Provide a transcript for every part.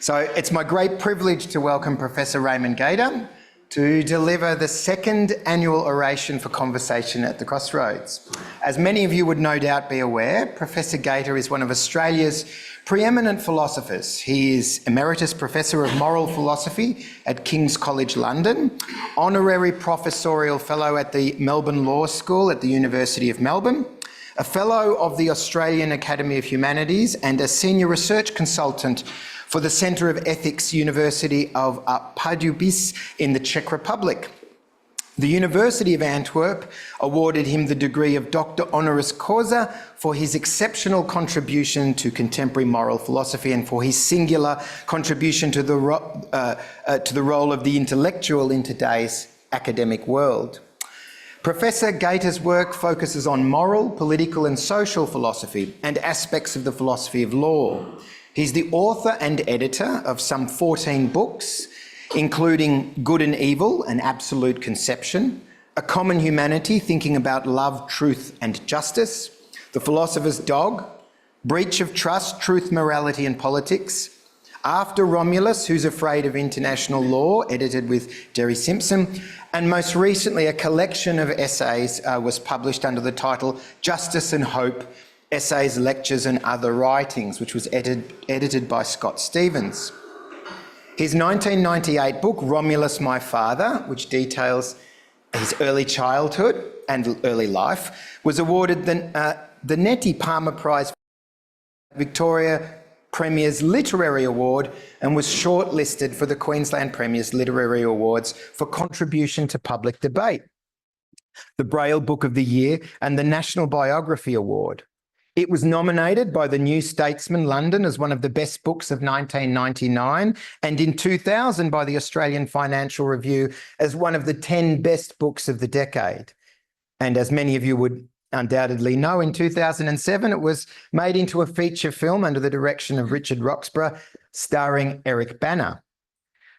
So it's my great privilege to welcome Professor Rai Gaita to deliver the second annual Oration for Conversation at the Crossroads. As many of you would no doubt be aware, Professor Gaita is one of Australia's preeminent philosophers. He is Emeritus Professor of Moral Philosophy at King's College London, Honorary Professorial Fellow at the Melbourne Law School at the University of Melbourne, a Fellow of the Australian Academy of Humanities and a Senior Research Consultant for the Centre of Ethics, University of Pardubice in the Czech Republic. The University of Antwerp awarded him the degree of Doctor Honoris Causa for his exceptional contribution to contemporary moral philosophy and for his singular contribution to the role of the intellectual in today's academic world. Professor Gaita's work focuses on moral, political and social philosophy and aspects of the philosophy of law. He's the author and editor of some 14 books, including Good and Evil, An Absolute Conception, A Common Humanity, Thinking About Love, Truth and Justice, The Philosopher's Dog, Breach of Trust, Truth, Morality and Politics, After Romulus, Who's Afraid of International Law, edited with Jerry Simpson, and most recently a collection of essays was published under the title Justice and Hope, Essays, Lectures and Other Writings, which was edited by Scott Stevens. His 1998 book, Romulus, My Father, which details his early childhood and early life, was awarded the Nettie Palmer Prize, Victoria Premier's Literary Award, and was shortlisted for the Queensland Premier's Literary Awards for contribution to public debate, the Braille Book of the Year and the National Biography Award. It was nominated by the New Statesman London as one of the best books of 1999 and in 2000 by the Australian Financial Review as one of the 10 best books of the decade. And as many of you would undoubtedly know, in 2007 it was made into a feature film under the direction of Richard Roxburgh, starring Eric Bana.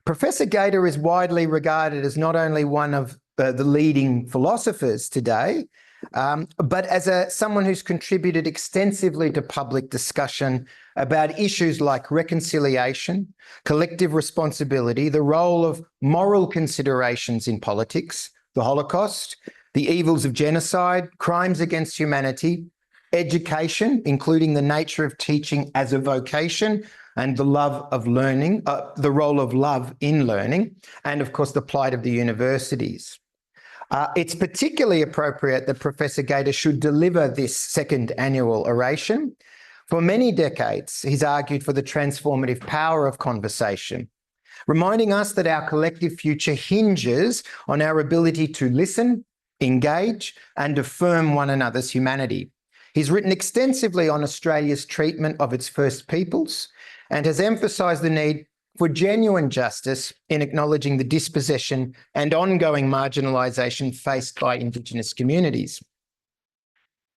Professor Gaita is widely regarded as not only one of the leading philosophers today, but as someone who's contributed extensively to public discussion about issues like reconciliation, collective responsibility, the role of moral considerations in politics, the Holocaust, the evils of genocide, crimes against humanity, education, including the nature of teaching as a vocation and the love of learning, the role of love in learning, and of course the plight of the universities. It's particularly appropriate that Professor Gaita should deliver this second annual oration. For many decades, he's argued for the transformative power of conversation, reminding us that our collective future hinges on our ability to listen, engage, and affirm one another's humanity. He's written extensively on Australia's treatment of its First Peoples and has emphasised the need for genuine justice in acknowledging the dispossession and ongoing marginalisation faced by Indigenous communities.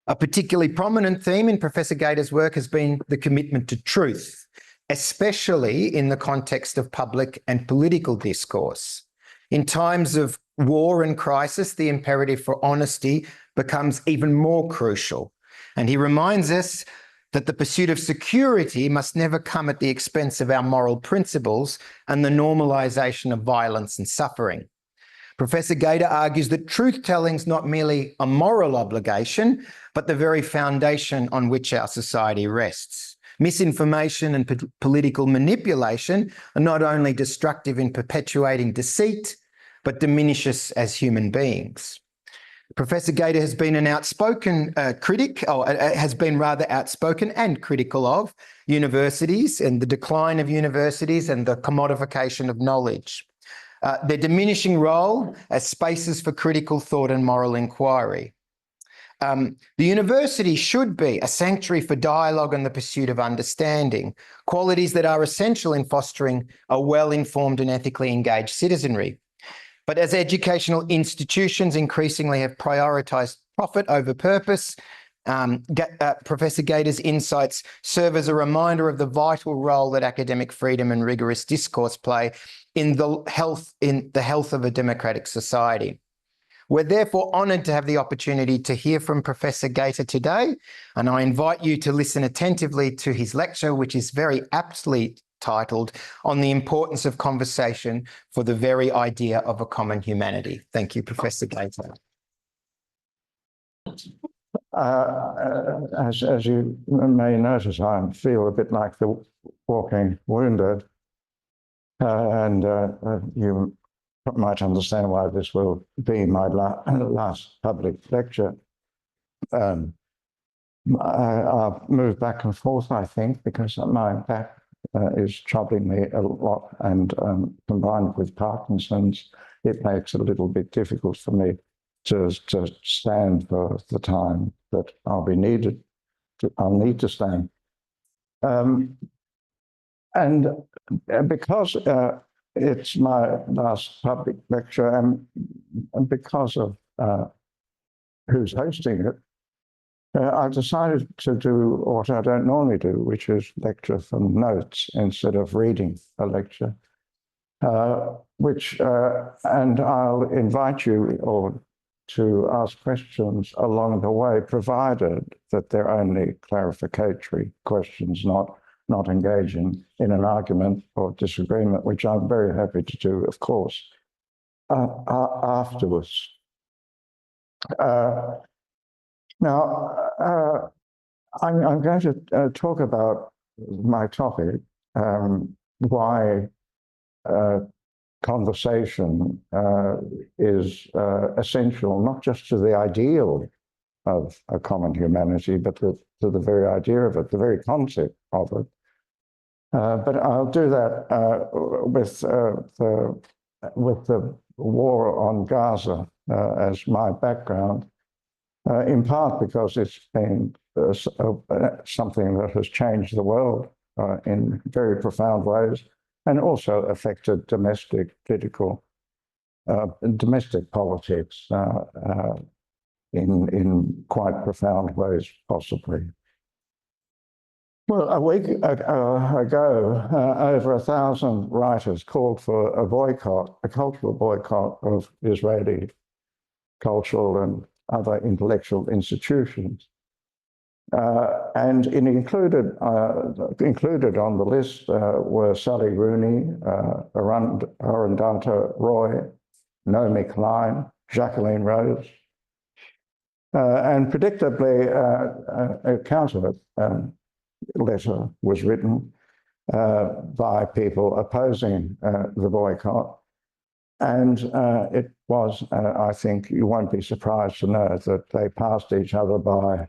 A particularly prominent theme in Professor Gaita's work has been the commitment to truth, especially in the context of public and political discourse. In times of war and crisis, the imperative for honesty becomes even more crucial. And he reminds us that the pursuit of security must never come at the expense of our moral principles and the normalisation of violence and suffering. Professor Gaita argues that truth-telling is not merely a moral obligation, but the very foundation on which our society rests. Misinformation and political manipulation are not only destructive in perpetuating deceit, but diminish us as human beings. Professor Gaita has been an outspoken critic, or has been rather outspoken and critical of universities and the decline of universities and the commodification of knowledge, their diminishing role as spaces for critical thought and moral inquiry. The university should be a sanctuary for dialogue and the pursuit of understanding, qualities that are essential in fostering a well-informed and ethically engaged citizenry. But as educational institutions increasingly have prioritised profit over purpose, Professor Gaita's insights serve as a reminder of the vital role that academic freedom and rigorous discourse play in the health of a democratic society. We're therefore honoured to have the opportunity to hear from Professor Gaita today, and I invite you to listen attentively to his lecture, which is very aptly titled On the Importance of Conversation for the Very Idea of a Common Humanity. Thank you, Professor Gaita. As you may notice, I feel a bit like the walking wounded, and you might understand why this will be my last public lecture. I've moved back and forth, I think, because my back is troubling me a lot, and combined with Parkinson's, it makes it a little bit difficult for me to stand for the time that I'll need to stand. And because it's my last public lecture, and because of who's hosting it, I've decided to do what I don't normally do, which is lecture from notes instead of reading a lecture, and I'll invite you all to ask questions along the way, provided that they're only clarificatory questions, not engaging in an argument or disagreement, which I'm very happy to do, of course, afterwards. Now, I'm going to talk about my topic, why conversation is essential, not just to the ideal of a common humanity, but to the very idea of it, the very concept of it. But I'll do that with the war on Gaza as my background, in part because it's been something that has changed the world in very profound ways, and also affected domestic politics in quite profound ways, possibly. Well, a week ago, over 1,000 writers called for a boycott, a cultural boycott of Israeli cultural and other intellectual institutions. And included on the list were Sally Rooney, Arundhati Roy, Naomi Klein, Jacqueline Rose, and predictably a counter letter was written by people opposing the boycott. And it was, I think you won't be surprised to know that they passed each other by,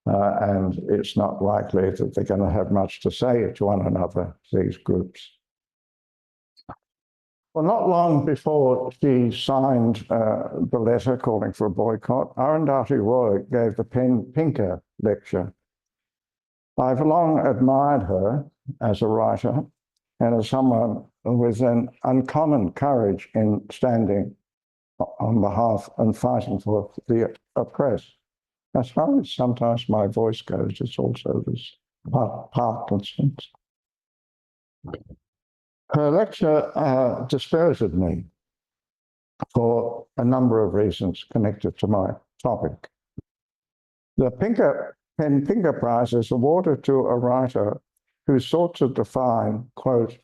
and it's not likely that they're going to have much to say to one another, these groups. Well, not long before she signed the letter calling for a boycott, Arundhati Roy gave the Pinker lecture. I've long admired her as a writer and as someone with an uncommon courage in standing on behalf and fighting for the oppressed. As far as sometimes my voice goes, it's also this Parkinson's. Her lecture dispirited me for a number of reasons connected to my topic. The Pinker Prize is awarded to a writer who sought to define, quote,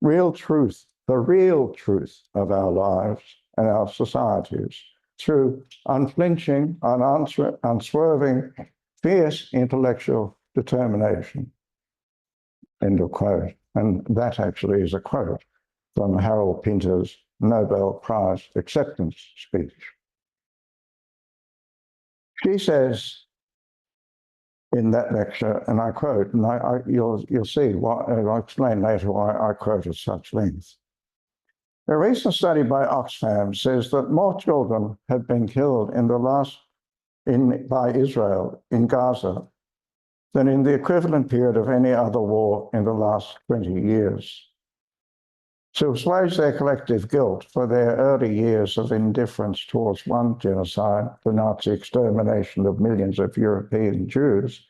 real truth, the real truth of our lives and our societies through unflinching, unswerving, fierce intellectual determination, end of quote. And that actually is a quote from Harold Pinter's Nobel Prize acceptance speech. She says in that lecture, and I quote, and you'll see why, I'll explain later why I quote at such length. A recent study by Oxfam says that more children have been killed by Israel in Gaza than in the equivalent period of any other war in the last 20 years. To assuage their collective guilt for their early years of indifference towards one genocide, the Nazi extermination of millions of European Jews,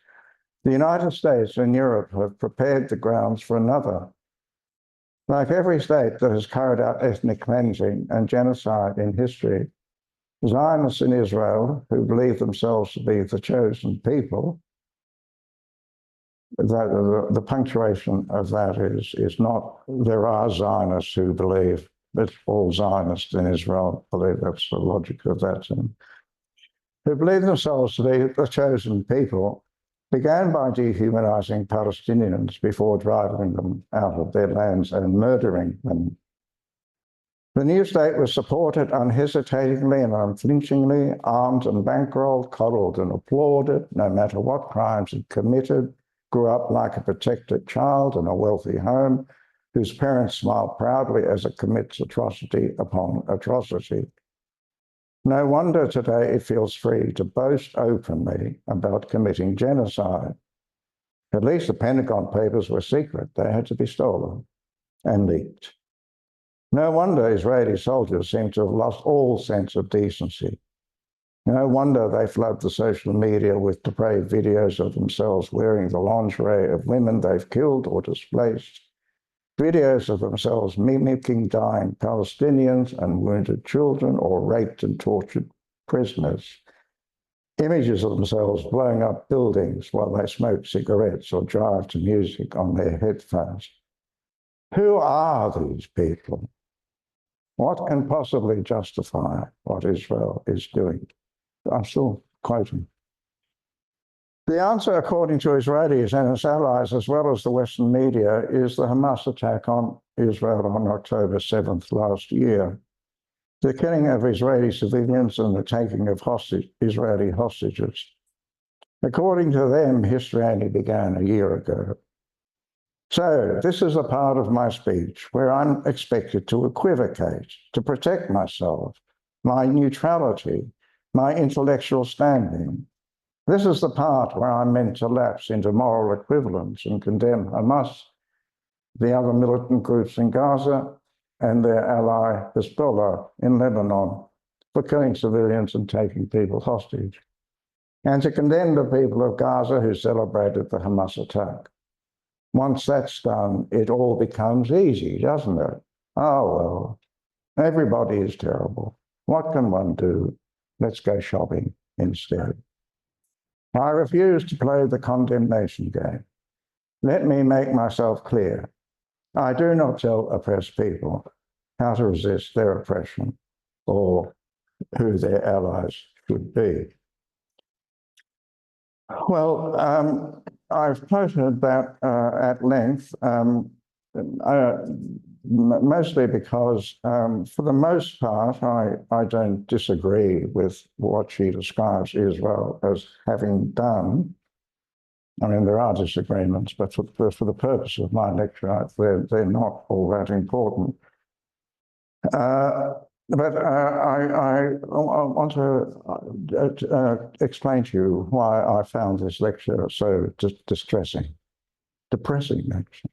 the United States and Europe have prepared the grounds for another. Like every state that has carried out ethnic cleansing and genocide in history, Zionists in Israel, who believe themselves to be the chosen people, the punctuation of that is not, there are Zionists who believe that all Zionists in Israel believe that's the logic of that, who believe themselves to be the chosen people, began by dehumanizing Palestinians before driving them out of their lands and murdering them. The new state was supported unhesitatingly and unflinchingly, armed and bankrolled, coddled and applauded, no matter what crimes it committed, grew up like a protected child in a wealthy home, whose parents smiled proudly as it commits atrocity upon atrocity. No wonder today it feels free to boast openly about committing genocide. At least the Pentagon Papers were secret. They had to be stolen and leaked. No wonder Israeli soldiers seem to have lost all sense of decency. No wonder they flood the social media with depraved videos of themselves wearing the lingerie of women they've killed or displaced, videos of themselves mimicking dying Palestinians and wounded children or raped and tortured prisoners, images of themselves blowing up buildings while they smoke cigarettes or drive to music on their headphones. Who are these people? What can possibly justify what Israel is doing? I'm still quoting. The answer, according to Israelis and its allies, as well as the Western media, is the Hamas attack on Israel on October 7th last year. The killing of Israeli civilians and the taking of Israeli hostages. According to them, history only began a year ago. So this is a part of my speech where I'm expected to equivocate, to protect myself, my neutrality, my intellectual standing. This is the part where I'm meant to lapse into moral equivalence and condemn Hamas, the other militant groups in Gaza, and their ally Hezbollah in Lebanon for killing civilians and taking people hostage, and to condemn the people of Gaza who celebrated the Hamas attack. Once that's done, it all becomes easy, doesn't it? Oh, well, everybody is terrible. What can one do? Let's go shopping instead. I refuse to play the condemnation game. Let me make myself clear. I do not tell oppressed people how to resist their oppression or who their allies should be. Well, I've quoted that at length, mostly because, for the most part, I don't disagree with what she describes Israel as having done. I mean, there are disagreements, but for the purpose of my lecture, they're not all that important. But I want to explain to you why I found this lecture so distressing, depressing lecture.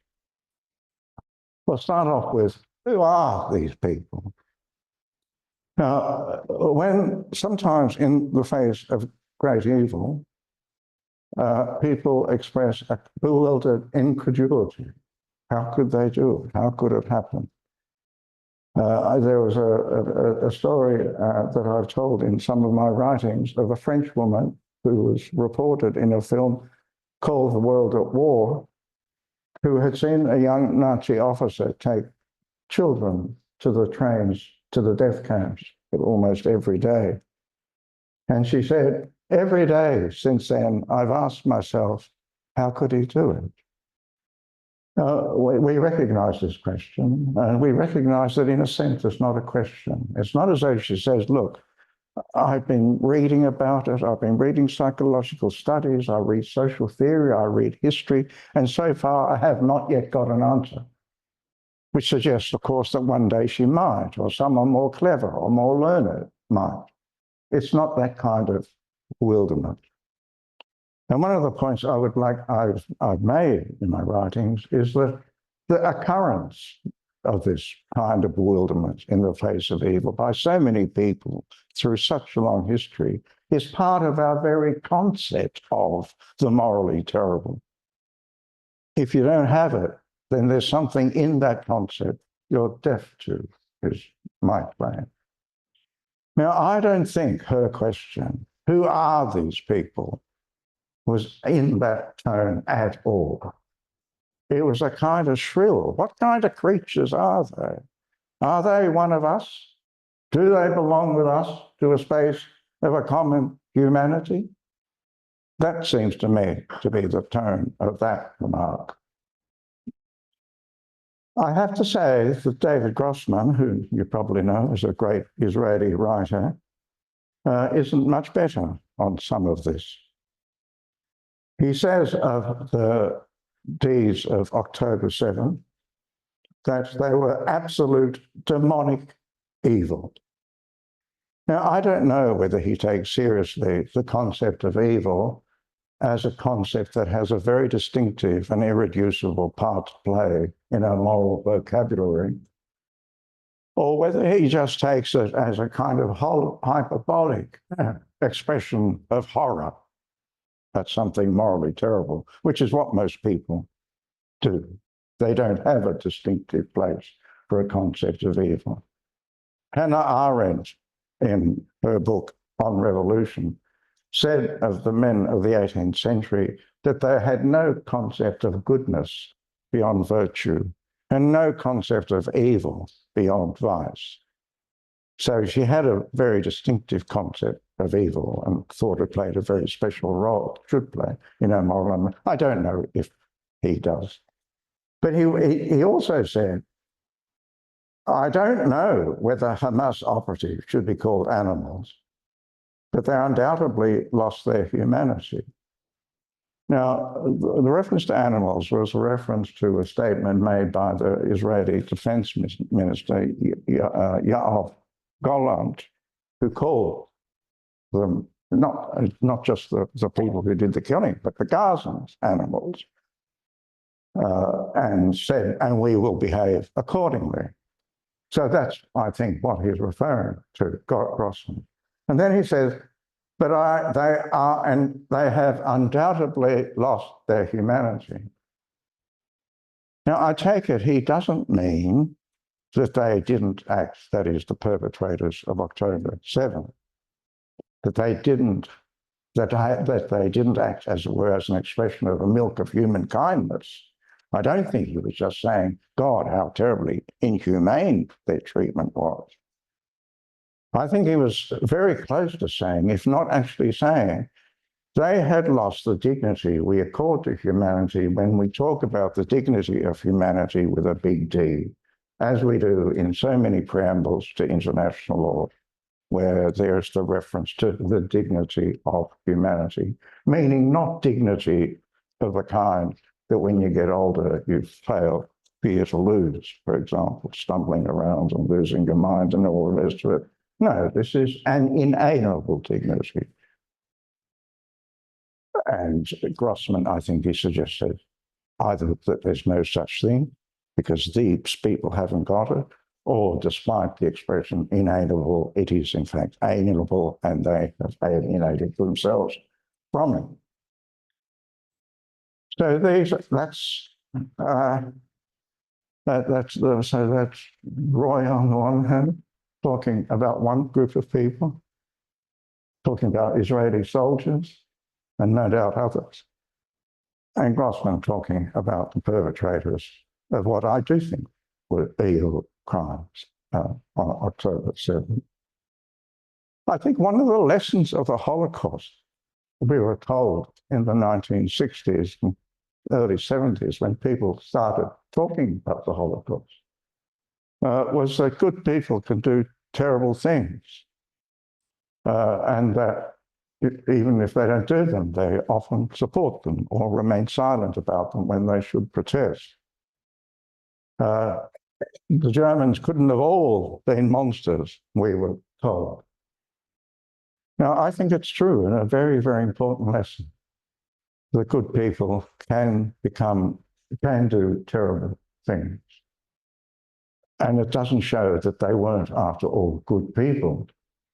We'll start off with, who are these people? Now, when sometimes in the face of great evil, people express a bewildered incredulity. How could they do it? How could it happen? There was a story that I've told in some of my writings of a French woman who was reported in a film called The World at War, who had seen a young Nazi officer take children to the trains, to the death camps almost every day. And she said, every day since then, I've asked myself, how could he do it? We recognize this question, and we recognize that in a sense it's not a question. It's not as though she says, look, I've been reading about it, I've been reading psychological studies, I read social theory, I read history, and so far I have not yet got an answer, which suggests, of course, that one day she might, or someone more clever or more learned might. It's not that kind of bewilderment. And one of the points I've made in my writings is that the occurrence of this kind of bewilderment in the face of evil by so many people through such a long history is part of our very concept of the morally terrible. If you don't have it, then there's something in that concept you're deaf to, is my claim. Now, I don't think her question, who are these people, was in that tone at all. It was a kind of shrill. What kind of creatures are they? Are they one of us? Do they belong with us to a space of a common humanity? That seems to me to be the tone of that remark. I have to say that David Grossman, who you probably know is a great Israeli writer, isn't much better on some of this. He says of the deeds of October 7 that they were absolute demonic evil. Now, I don't know whether he takes seriously the concept of evil as a concept that has a very distinctive and irreducible part to play in our moral vocabulary, or whether he just takes it as a kind of hyperbolic expression of horror at something morally terrible, which is what most people do. They don't have a distinctive place for a concept of evil. Hannah Arendt, in her book On Revolution, said of the men of the 18th century that they had no concept of goodness beyond virtue and no concept of evil beyond vice. So she had a very distinctive concept of evil and thought it played a very special role, should play in our moral. I don't know if he does. But he also said, I don't know whether Hamas operatives should be called animals, but they undoubtedly lost their humanity. Now, the reference to animals was a reference to a statement made by the Israeli Defense Minister, Yoav Gallant, who called them not just the people who did the killing, but the Gazans animals, and said, and we will behave accordingly. So that's, I think, what he's referring to, Grossman. And then he says, but they have undoubtedly lost their humanity. Now, I take it he doesn't mean that they didn't act, that is, the perpetrators of October 7, that they didn't act, as it were, as an expression of the milk of human kindness. I don't think he was just saying, God, how terribly inhumane their treatment was. I think he was very close to saying, if not actually saying, they had lost the dignity we accord to humanity when we talk about the dignity of humanity with a big D, as we do in so many preambles to international law, where there's the reference to the dignity of humanity, meaning not dignity of the kind that when you get older, you fail, fear to lose, for example, stumbling around and losing your mind and all the rest of it. No, this is an inalienable dignity. And Grossman, I think he suggested either that there's no such thing because these people haven't got it, or despite the expression inalienable, it is in fact alienable and they have alienated themselves from it. So that's Roy on the one hand, talking about one group of people, talking about Israeli soldiers, and no doubt others, and Grossman talking about the perpetrators of what I do think were evil crimes on October 7. I think one of the lessons of the Holocaust we were told in the 1960s and early 70s when people started talking about the Holocaust was that good people can do terrible things and that even if they don't do them, they often support them or remain silent about them when they should protest. The Germans couldn't have all been monsters, we were told. Now, I think it's true and a very, very important lesson. The good people can do terrible things. And it doesn't show that they weren't, after all, good people.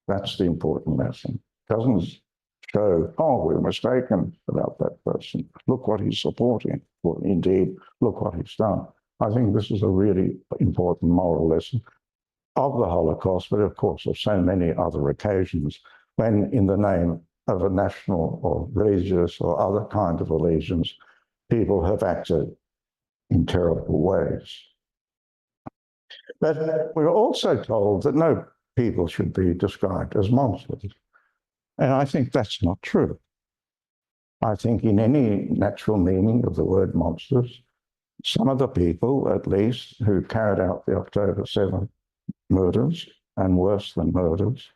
That's the important lesson. It doesn't show, oh, we're mistaken about that person. Look what he's supporting. Well, indeed, look what he's done. I think this is a really important moral lesson of the Holocaust, but of course of so many other occasions when, in the name of a national or religious or other kind of allegiance, people have acted in terrible ways. But we're also told that no people should be described as monsters. And I think that's not true. I think in any natural meaning of the word monsters, some of the people, at least, who carried out the October 7 murders, and worse than murders,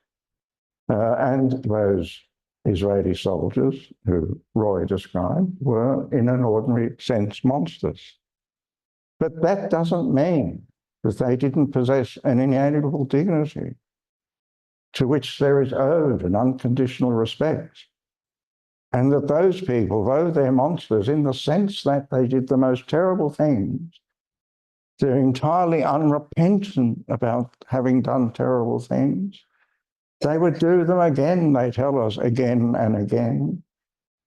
and those Israeli soldiers who Roy described were, in an ordinary sense, monsters. But that doesn't mean that they didn't possess an inalienable dignity to which there is owed an unconditional respect. And that those people, though they're monsters in the sense that they did the most terrible things, they're entirely unrepentant about having done terrible things. They would do them again, they tell us, again and again.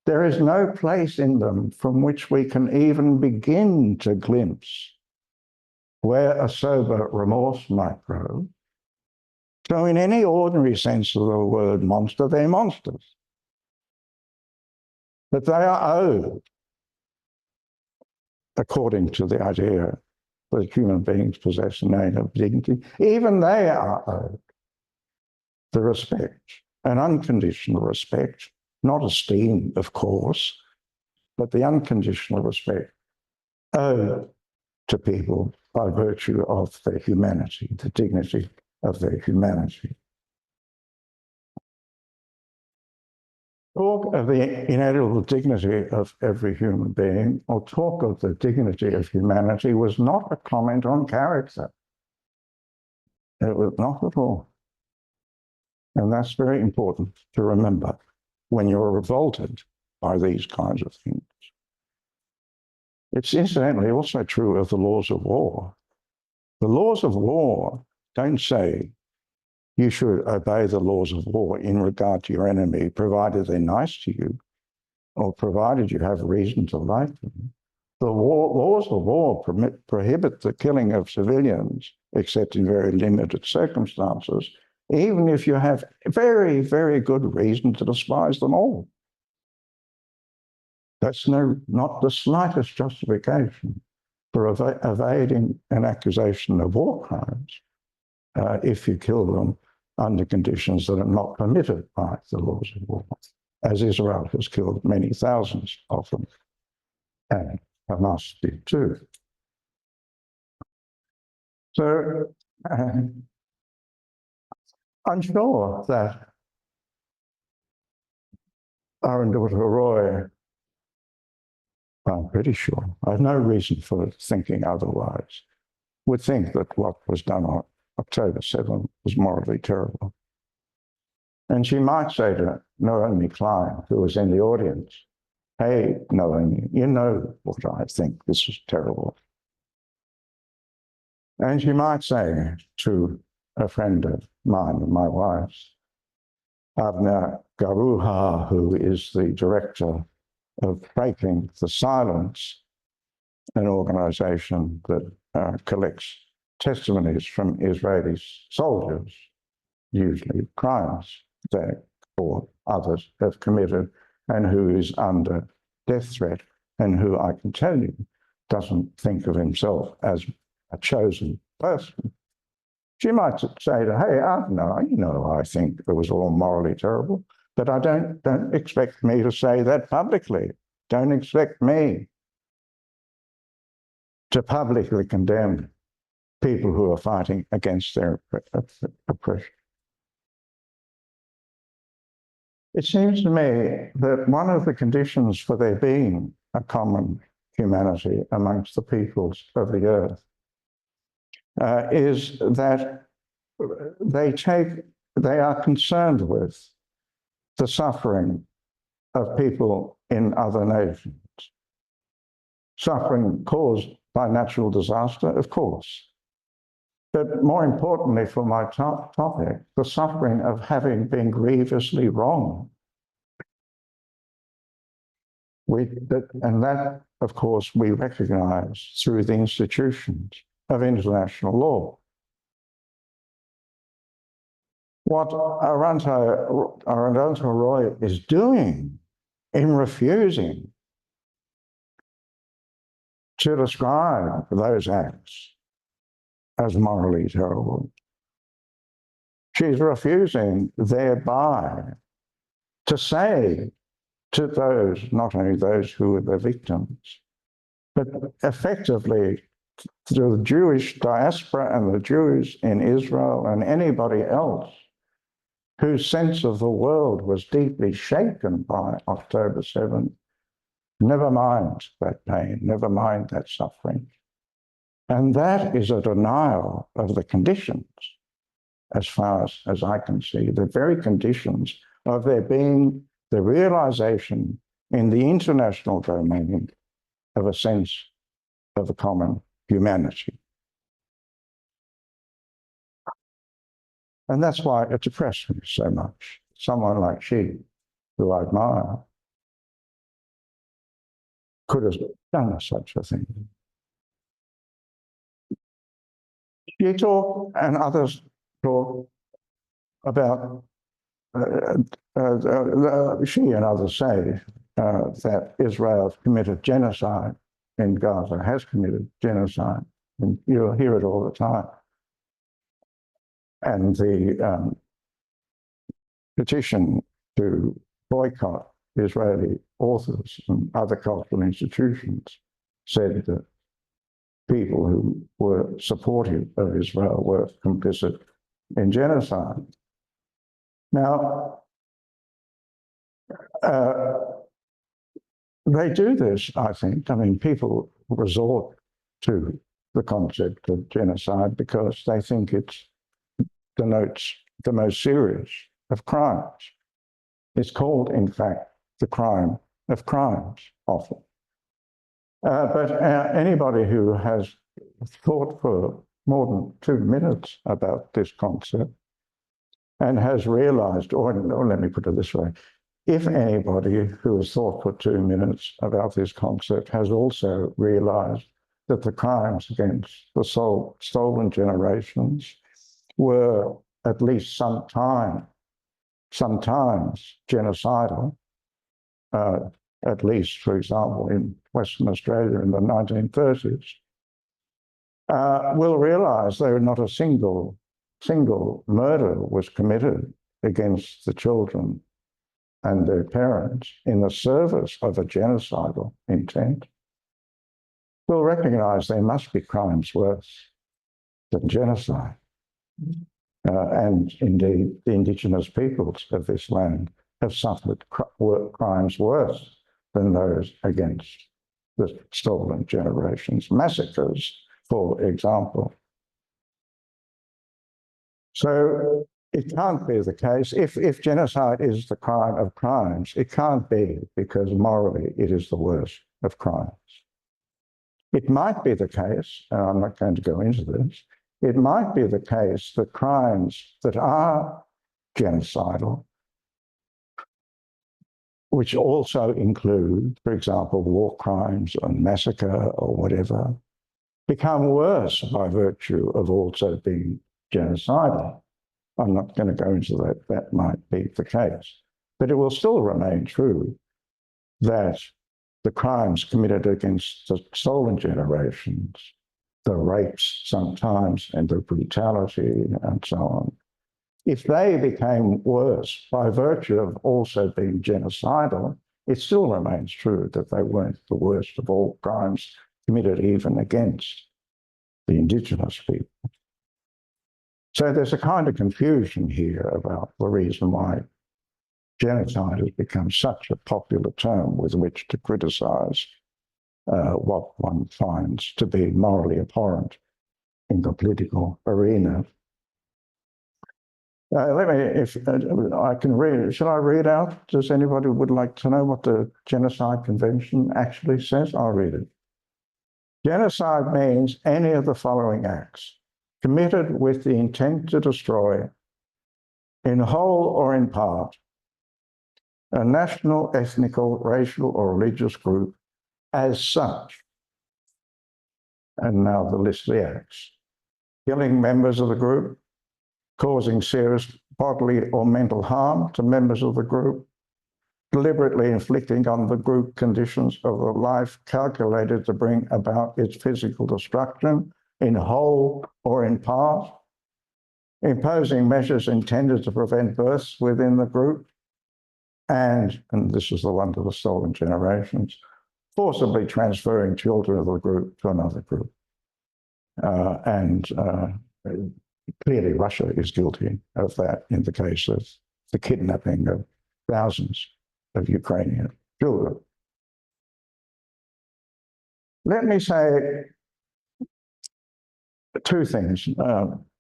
There is no place in them from which we can even begin to glimpse where a sober remorse might grow. So in any ordinary sense of the word monster, they're monsters. But they are owed, according to the idea that human beings possess an inalienable dignity, even they are owed the respect, an unconditional respect, not esteem, of course, but the unconditional respect owed to people by virtue of their humanity, the dignity of their humanity. Talk of the inalienable dignity of every human being, or talk of the dignity of humanity, was not a comment on character. It was not at all. And that's very important to remember when you're revolted by these kinds of things. It's incidentally also true of the laws of war. The laws of war don't say you should obey the laws of war in regard to your enemy, provided they're nice to you, or provided you have reason to like them. The laws of war prohibit the killing of civilians, except in very limited circumstances, even if you have very, very good reason to despise them all. That's not the slightest justification for evading an accusation of war crimes if you kill them under conditions that are not permitted by the laws of war, as Israel has killed many thousands of them, and Hamas did too. So I'm sure that our daughter Roy, I'm pretty sure, I have no reason for thinking otherwise, would think that what was done on October 7 was morally terrible. And she might say to Naomi Klein, who was in the audience, hey, Naomi, you know what I think, this is terrible. And she might say to a friend of mine, my wife's, Avner Garuha, who is the director of Breaking the Silence, an organization that collects testimonies from Israeli soldiers, usually crimes that or others have committed, and who is under death threat, and who I can tell you doesn't think of himself as a chosen person. She might say to, hey, Avner, you know, I think it was all morally terrible, but I don't expect me to say that publicly. Don't expect me to publicly condemn people who are fighting against their oppression. It seems to me that one of the conditions for there being a common humanity amongst the peoples of the earth is that they are concerned with the suffering of people in other nations. Suffering caused by natural disaster, of course. But more importantly for my topic, the suffering of having been grievously wrong. And that, of course, we recognize through the institutions of international law. what Aranto Roy is doing in refusing to describe those acts as morally terrible. She's refusing thereby to say to those, not only those who were the victims, but effectively to the Jewish diaspora and the Jews in Israel and anybody else whose sense of the world was deeply shaken by October 7th, never mind that pain, never mind that suffering. And that is a denial of the conditions, as far as I can see, the very conditions of there being the realization in the international domain of a sense of a common humanity. And that's why it depressed me so much. Someone like she, who I admire, could have done such a thing. She talked, and others talk, about, she and others say that Israel committed genocide in Gaza, has committed genocide, and you'll hear it all the time. And the petition to boycott Israeli authors and other cultural institutions said that people who were supportive of Israel were complicit in genocide. Now, they do this, I think. I mean, people resort to the concept of genocide because they think it denotes the most serious of crimes. It's called, in fact, the crime of crimes, often. But anybody who has thought for more than 2 minutes about this concept and has realized, or let me put it this way, if anybody who has thought for 2 minutes about this concept has also realized that the crimes against the stolen generations were at least sometimes genocidal, at least, for example, in Western Australia in the 1930s, will realize that not a single murder was committed against the children and their parents in the service of a genocidal intent. Will recognize there must be crimes worse than genocide. And indeed, the indigenous peoples of this land have suffered crimes worse than those against the stolen generations, massacres, for example. So it can't be the case, if genocide is the crime of crimes, it can't be because morally it is the worst of crimes. It might be the case, and I'm not going to go into this, it might be the case that crimes that are genocidal, which also include, for example, war crimes and massacre or whatever, become worse by virtue of also being genocidal. I'm not going to go into that. That might be the case. But it will still remain true that the crimes committed against the stolen generations, the rapes sometimes and the brutality and so on, if they became worse by virtue of also being genocidal, it still remains true that they weren't the worst of all crimes committed even against the indigenous people. So there's a kind of confusion here about the reason why genocide has become such a popular term with which to criticize what one finds to be morally abhorrent in the political arena. Let me, if I can read, should I read out? Does anybody would like to know what the Genocide Convention actually says? I'll read it. Genocide means any of the following acts committed with the intent to destroy, in whole or in part, a national, ethnical, racial, or religious group as such. And now the list of the acts. Killing members of the group, causing serious bodily or mental harm to members of the group, deliberately inflicting on the group conditions of a life calculated to bring about its physical destruction in whole or in part, imposing measures intended to prevent births within the group, and this is the one to the stolen generations, forcibly transferring children of the group to another group. Clearly Russia is guilty of that in the case of the kidnapping of thousands of Ukrainian children. Let me say two things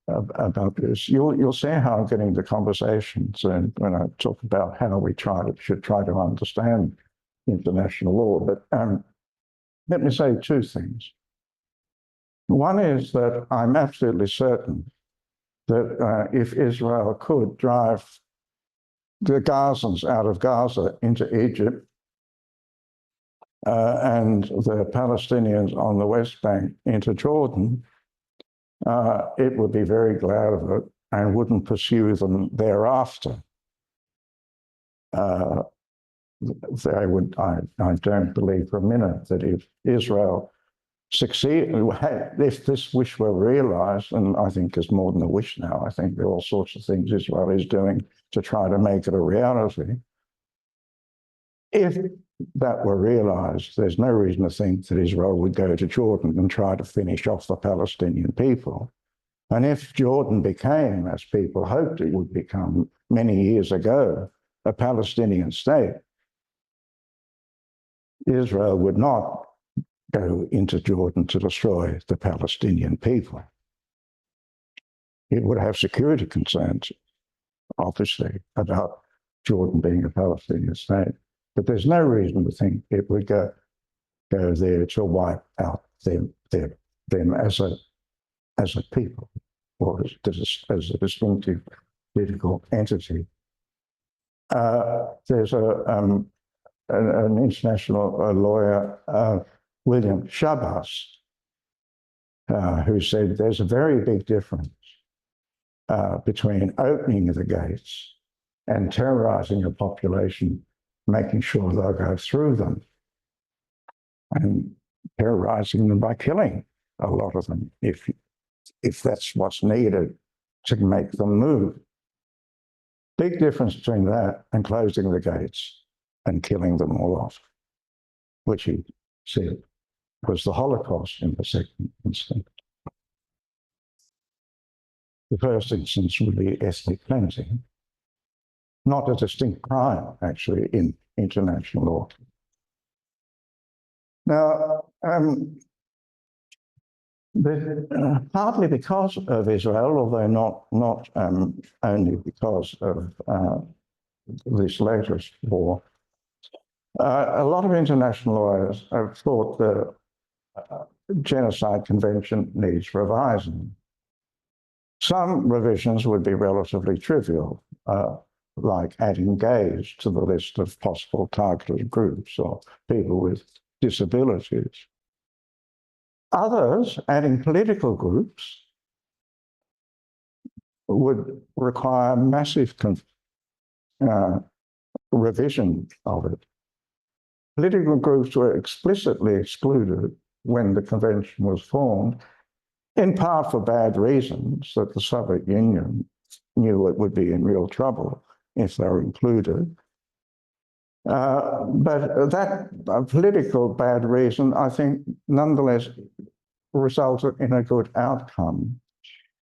about this. You'll see how I'm getting the conversations and when I talk about how we should try to understand international law. But let me say two things. One is that I'm absolutely certain that if Israel could drive the Gazans out of Gaza into Egypt and the Palestinians on the West Bank into Jordan, it would be very glad of it and wouldn't pursue them thereafter. I don't believe for a minute that if Israel if this wish were realized, and I think it's more than a wish now, I think there are all sorts of things Israel is doing to try to make it a reality. If that were realized, there's no reason to think that Israel would go to Jordan and try to finish off the Palestinian people. And if Jordan became, as people hoped it would become many years ago, a Palestinian state, Israel would not go into Jordan to destroy the Palestinian people. It would have security concerns, obviously, about Jordan being a Palestinian state. But there's no reason to think it would go there to wipe out them as a people or as a distinctive political entity. There's an international lawyer, William Shabas, who said there's a very big difference between opening the gates and terrorizing a population, making sure they'll go through them, and terrorizing them by killing a lot of them, if that's what's needed to make them move. Big difference between that and closing the gates and killing them all off, which he said was the Holocaust in the second instance. The first instance would be ethnic cleansing, not a distinct crime, actually, in international law. Now, partly because of Israel, although not only because of this latest war, a lot of international lawyers have thought the Genocide Convention needs revising. Some revisions would be relatively trivial, like adding gays to the list of possible targeted groups or people with disabilities. Others, adding political groups, would require massive revision of it. Political groups were explicitly excluded when the convention was formed, in part for bad reasons, that the Soviet Union knew it would be in real trouble if they were included. But that political bad reason, I think, nonetheless resulted in a good outcome,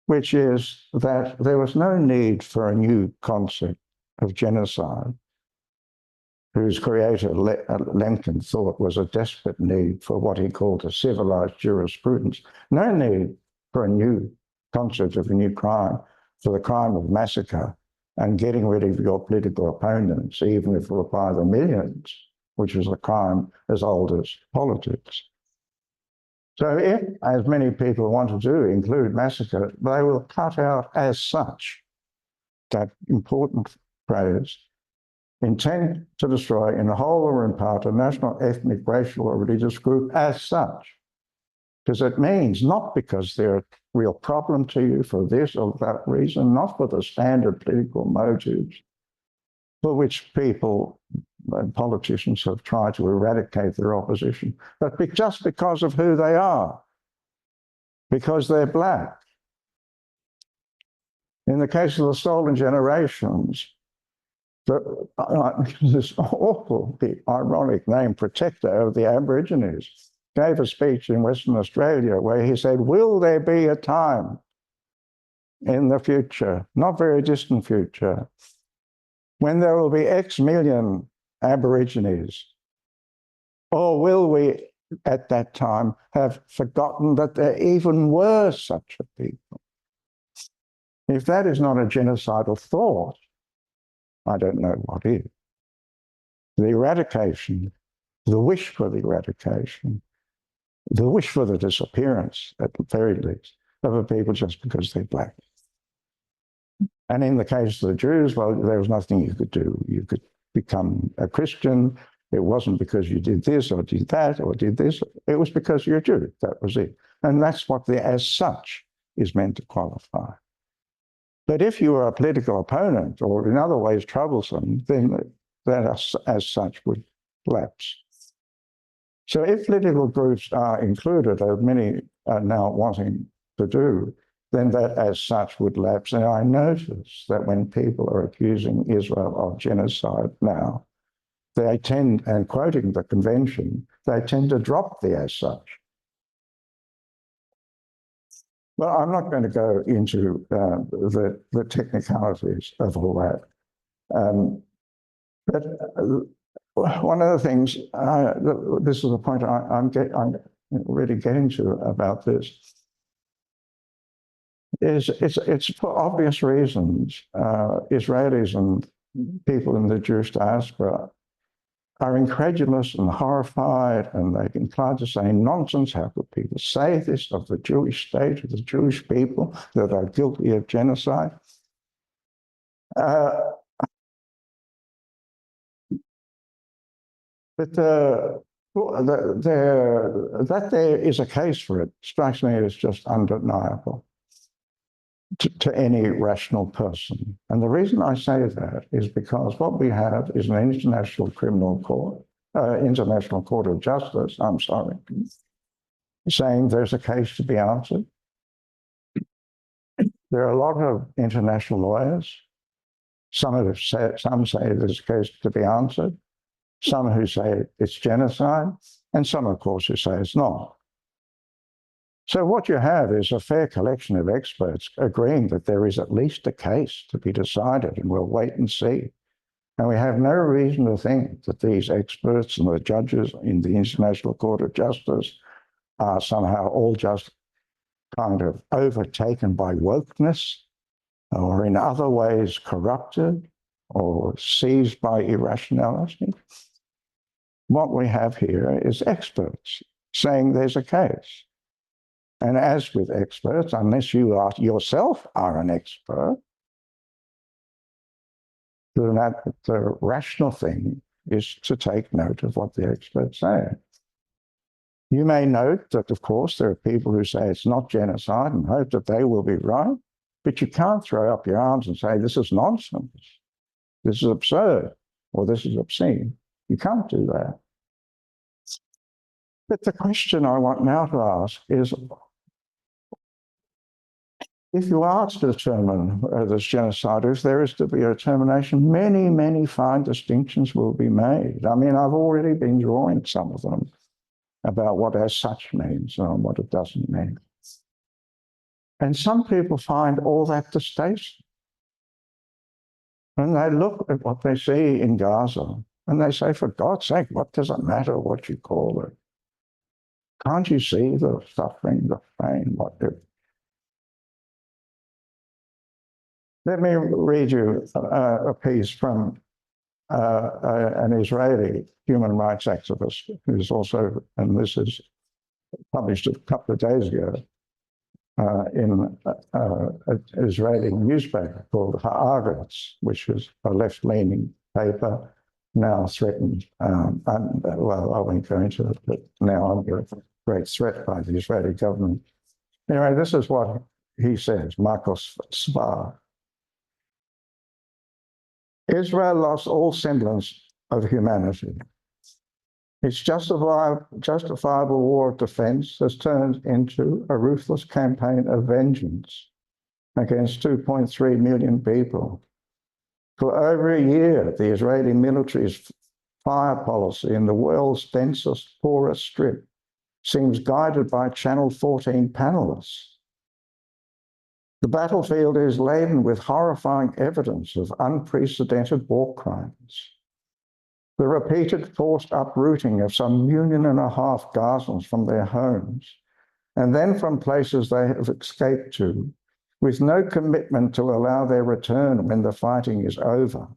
which is that there was no need for a new concept of genocide, whose creator, Lemkin, thought was a desperate need for what he called a civilized jurisprudence. No need for a new concept of a new crime, for the crime of massacre and getting rid of your political opponents, even if it were by the millions, which was a crime as old as politics. So if, as many people want to do, include massacre, they will cut out as such, that important phrase, intend to destroy in whole or in part a national, ethnic, racial or religious group as such. Because it means not because they're real problem to you for this or that reason, not for the standard political motives for which people and politicians have tried to eradicate their opposition, but just because of who they are, because they're black. In the case of the stolen generations, this awful, ironic name, protector of the Aborigines, gave a speech in Western Australia where he said, will there be a time in the future, not very distant future, when there will be X million Aborigines? Or will we at that time have forgotten that there even were such a people? If that is not a genocidal thought, I don't know what is. The eradication, the wish for the eradication, the wish for the disappearance, at the very least, of a people just because they're black. And in the case of the Jews, well, there was nothing you could do. You could become a Christian. It wasn't because you did this or did that or did this. It was because you're a Jew. That was it. And that's what the as such is meant to qualify. But if you were a political opponent or in other ways troublesome, then that as such would lapse. So if political groups are included, as many are now wanting to do, then that as such would lapse. And I notice that when people are accusing Israel of genocide now, they tend, and quoting the convention, they tend to drop the as such. Well, I'm not going to go into the technicalities of all that. But one of the things, this is a point I'm really getting to about this, is it's for obvious reasons. Israelis and people in the Jewish diaspora are incredulous and horrified, and they can try to say nonsense. How could people say this of the Jewish state, of the Jewish people that are guilty of genocide? But that there is a case for it strikes me as just undeniable to any rational person. And the reason I say that is because what we have is an international criminal court, International Court of Justice, I'm sorry, saying there's a case to be answered. There are a lot of international lawyers. Some say there's a case to be answered. Some who say it's genocide, and some, of course, who say it's not. So what you have is a fair collection of experts agreeing that there is at least a case to be decided, and we'll wait and see. And we have no reason to think that these experts and the judges in the International Court of Justice are somehow all just kind of overtaken by wokeness, or in other ways corrupted, or seized by irrationality. What we have here is experts saying there's a case. And as with experts, unless you yourself are an expert, then the rational thing is to take note of what the experts say. You may note that, of course, there are people who say it's not genocide and hope that they will be right, but you can't throw up your arms and say, this is nonsense, this is absurd, or this is obscene. You can't do that. But the question I want now to ask is, if you are to determine this genocide, if there is to be a determination, many, many fine distinctions will be made. I mean, I've already been drawing some of them about what as such means and what it doesn't mean. And some people find all that distasteful. And they look at what they see in Gaza and they say, for God's sake, what does it matter what you call it? Can't you see the suffering, the pain, Let me read you a piece from an Israeli human rights activist who's also, and this is published a couple of days ago in an Israeli newspaper called Haaretz, which is a left-leaning paper, now threatened, well, I won't go into it, but now under a great threat by the Israeli government. Anyway, this is what he says, Marcos Svar. Israel lost all semblance of humanity. Its justifiable war of defense has turned into a ruthless campaign of vengeance against 2.3 million people. For over a year, the Israeli military's fire policy in the world's densest, poorest strip seems guided by Channel 14 panelists. The battlefield is laden with horrifying evidence of unprecedented war crimes. The repeated forced uprooting of some 1.5 million Gazans from their homes, and then from places they have escaped to, with no commitment to allow their return when the fighting is over.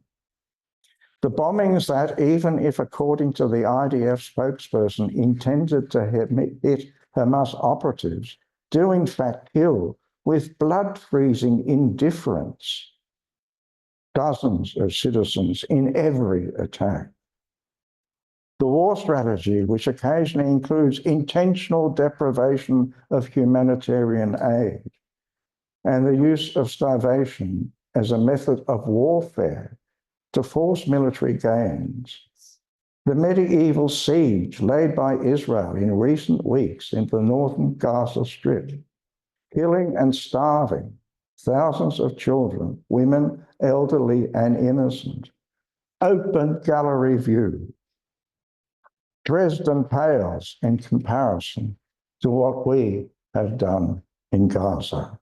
The bombings that, even if according to the IDF spokesperson intended to hit Hamas operatives, do in fact kill with blood-freezing indifference dozens of citizens in every attack. The war strategy, which occasionally includes intentional deprivation of humanitarian aid and the use of starvation as a method of warfare to force military gains, the medieval siege laid by Israel in recent weeks into the northern Gaza Strip, killing and starving thousands of children, women, elderly and innocent. Open gallery view. Dresden pales in comparison to what we have done in Gaza.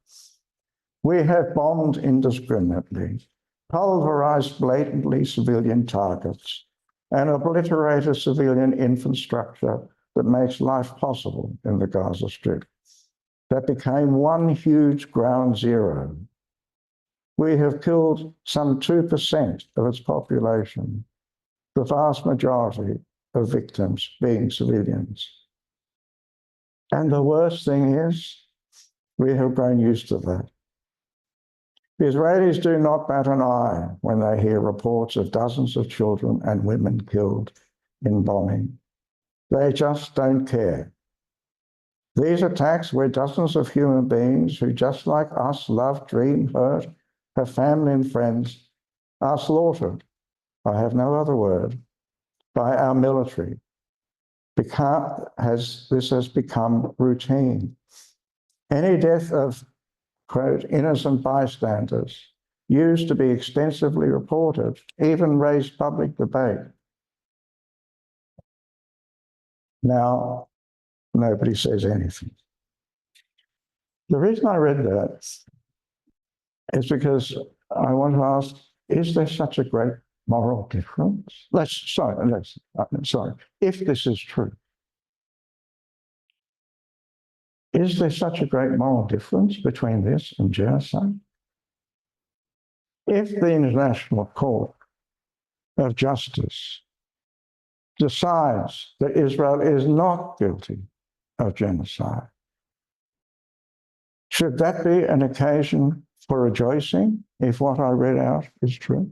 We have bombed indiscriminately, pulverized blatantly civilian targets, and obliterated civilian infrastructure that makes life possible in the Gaza Strip. That became one huge ground zero. We have killed some 2% of its population, the vast majority of victims being civilians. And the worst thing is, we have grown used to that. The Israelis do not bat an eye when they hear reports of dozens of children and women killed in bombing. They just don't care. These attacks, where dozens of human beings who, just like us, love, dream, hurt, have family and friends, are slaughtered, I have no other word, by our military. This has become routine. Any death of, quote, innocent bystanders used to be extensively reported, even raised public debate. Now, nobody says anything. The reason I read that is because I want to ask, is there such a great moral difference? Sorry, if this is true, is there such a great moral difference between this and genocide? If the International Court of Justice decides that Israel is not guilty of genocide, should that be an occasion for rejoicing if what I read out is true?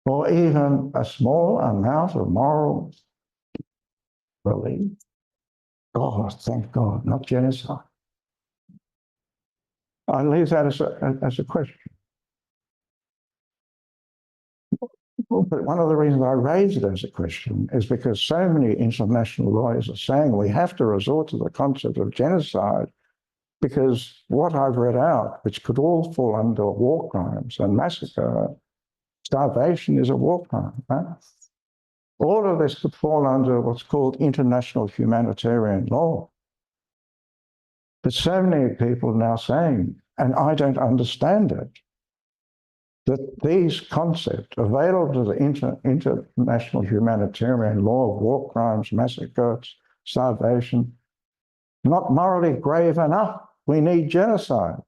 Or even a small amount of moral relief? Oh, thank God, not genocide. I leave that as a question. But one of the reasons I raise it as a question is because so many international lawyers are saying we have to resort to the concept of genocide because what I've read out, which could all fall under war crimes and massacre, starvation is a war crime. Right? All of this could fall under what's called international humanitarian law. But so many people now saying, and I don't understand it, that these concepts available to the international humanitarian law, war crimes, massacres, starvation, not morally grave enough. We need genocide.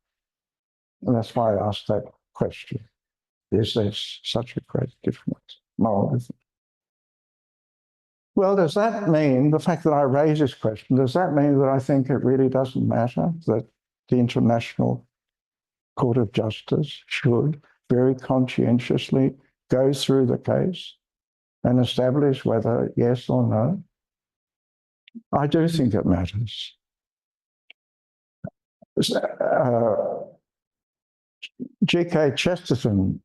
And that's why I asked that question. Is there such a great difference, moral difference? Well, does that mean, the fact that I raise this question, does that mean that I think it really doesn't matter that the International Court of Justice should very conscientiously go through the case and establish whether yes or no? I do think it matters. G.K. Chesterton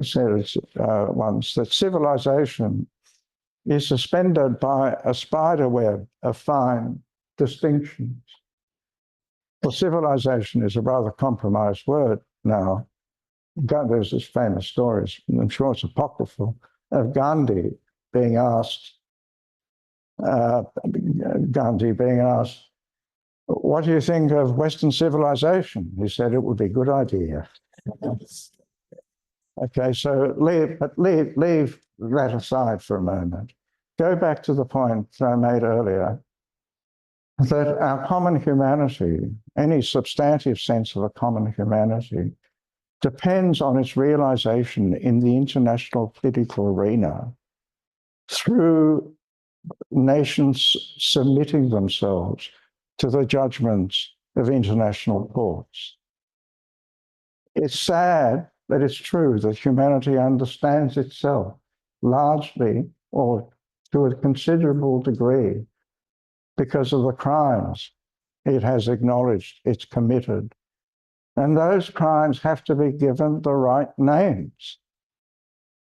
says once that civilization is suspended by a spider web of fine distinctions. Well, civilization is a rather compromised word now. There's this famous story, I'm sure it's apocryphal, of Gandhi being asked, what do you think of Western civilization? He said it would be a good idea. Okay, so leave that aside for a moment. Go back to the point I made earlier, that our common humanity, any substantive sense of a common humanity, depends on its realization in the international political arena through nations submitting themselves to the judgments of international courts. It's sad, but it's true that humanity understands itself largely or to a considerable degree because of the crimes it has acknowledged it's committed. And those crimes have to be given the right names.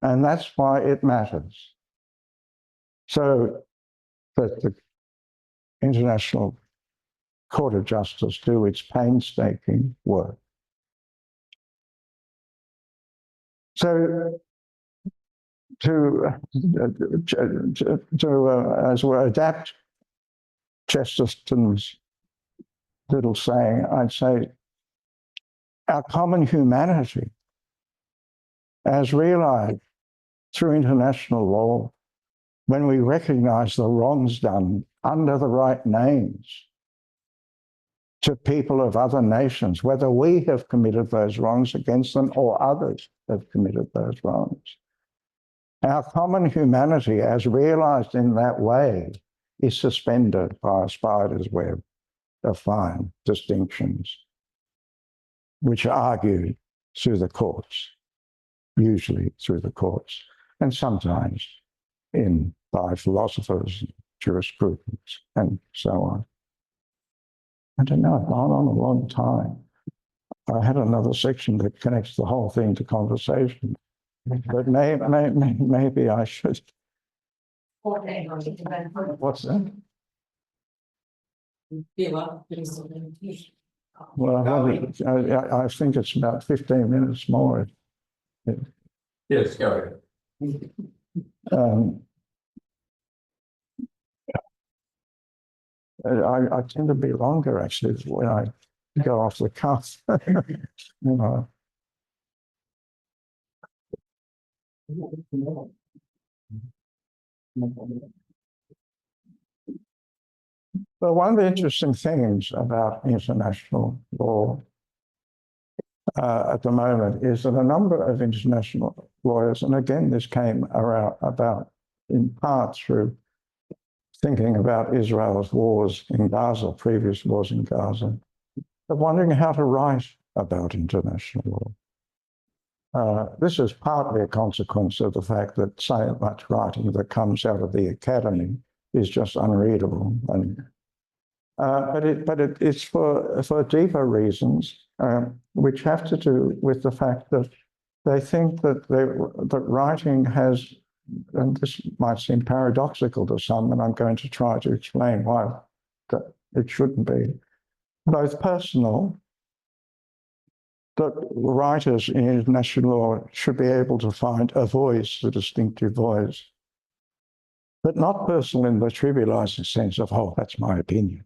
And that's why it matters. So that the International Court of Justice do its painstaking work. So to as well adapt Chesterton's little saying, I'd say our common humanity, as realized through international law, when we recognize the wrongs done under the right names to people of other nations, whether we have committed those wrongs against them or others have committed those wrongs. Our common humanity, as realized in that way, is suspended by a spider's web of fine distinctions, which are argued through the courts, usually through the courts, and sometimes by philosophers, jurisprudence, and so on. I don't know, I've gone on a long time. I had another section that connects the whole thing to conversation, but maybe I should. What's that? Well, I think it's about 15 minutes more. Yes, go ahead. I tend to be longer, actually, when I go off the cuff. You know. Well, one of the interesting things about international law at the moment is that a number of international lawyers, and again, this came about in part through thinking about Israel's wars in Gaza, previous wars in Gaza, are wondering how to write about international law. This is partly a consequence of the fact that so much writing that comes out of the academy is just unreadable. And, but it's for deeper reasons, which have to do with the fact that they think that that writing has, and this might seem paradoxical to some, and I'm going to try to explain why that it shouldn't be, both personal, that writers in international law should be able to find a voice, a distinctive voice, but not personal in the trivializing sense of, oh, that's my opinion.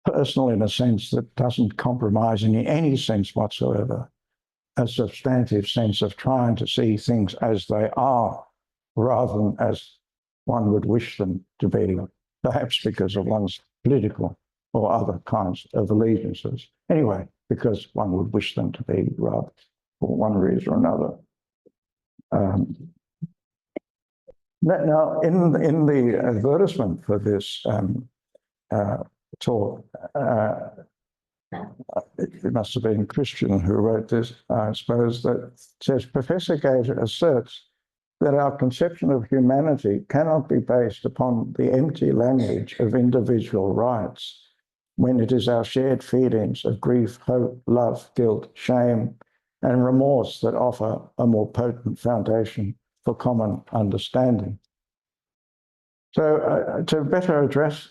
Personal in a sense that doesn't compromise in any sense whatsoever, a substantive sense of trying to see things as they are, rather than as one would wish them to be, perhaps because of one's political or other kinds of allegiances. Anyway, because one would wish them to be, rather, for one reason or another. Now, in the advertisement for this talk, it must have been Christian who wrote this, I suppose, that says, Professor Gaita asserts that our conception of humanity cannot be based upon the empty language of individual rights, when it is our shared feelings of grief, hope, love, guilt, shame, and remorse that offer a more potent foundation for common understanding. So to better address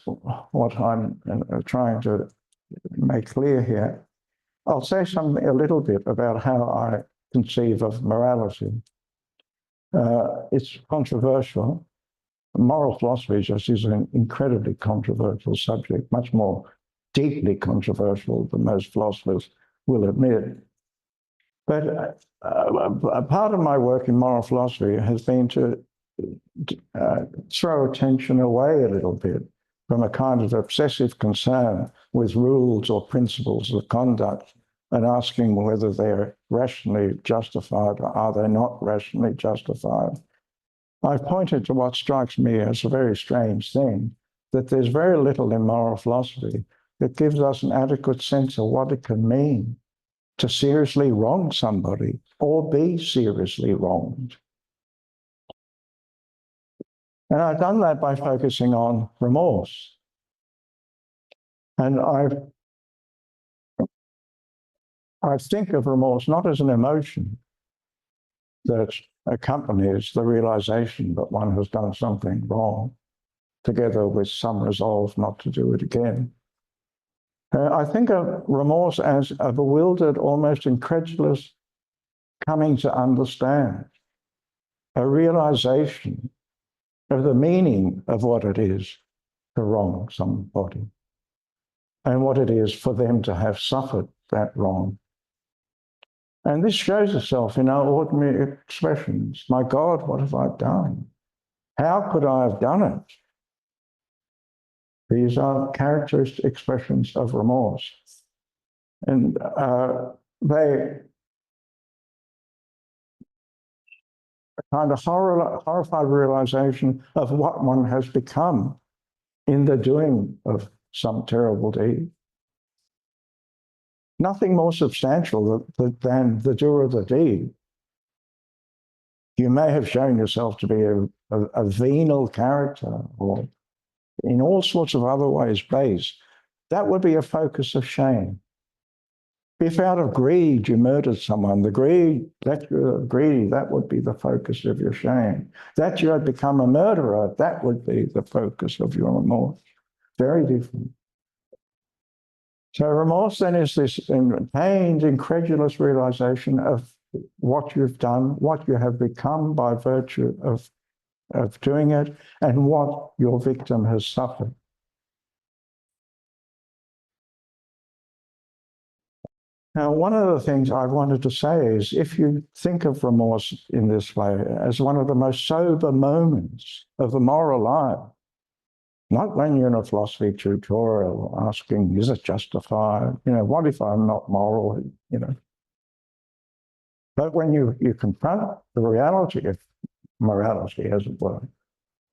what I'm trying to make clear here, I'll say a little bit about how I conceive of morality. It's controversial. Moral philosophy just is an incredibly controversial subject, much more deeply controversial than most philosophers will admit. But a part of my work in moral philosophy has been to throw attention away a little bit from a kind of obsessive concern with rules or principles of conduct and asking whether they're rationally justified or are they not rationally justified. I've pointed to what strikes me as a very strange thing, that there's very little in moral philosophy that gives us an adequate sense of what it can mean to seriously wrong somebody or be seriously wronged. And I've done that by focusing on remorse. And I think of remorse not as an emotion that accompanies the realization that one has done something wrong, together with some resolve not to do it again. I think of remorse as a bewildered, almost incredulous coming to understand, a realization of the meaning of what it is to wrong somebody and what it is for them to have suffered that wrong. And this shows itself in our ordinary expressions. My God, what have I done? How could I have done it? These are characteristic expressions of remorse. And they kind of horrified realization of what one has become in the doing of some terrible deed. Nothing more substantial than the doer of the deed. You may have shown yourself to be a venal character or in all sorts of other ways base. That would be a focus of shame. If out of greed you murdered someone, that you're greedy, that would be the focus of your shame. That you had become a murderer, that would be the focus of your remorse. Very different. So remorse then is this pained, incredulous realization of what you've done, what you have become by virtue of doing it, and what your victim has suffered. Now, one of the things I wanted to say is if you think of remorse in this way as one of the most sober moments of the moral life, not when you're in a philosophy tutorial asking, is it justified? What if I'm not moral? But when you confront the reality of morality, as it were,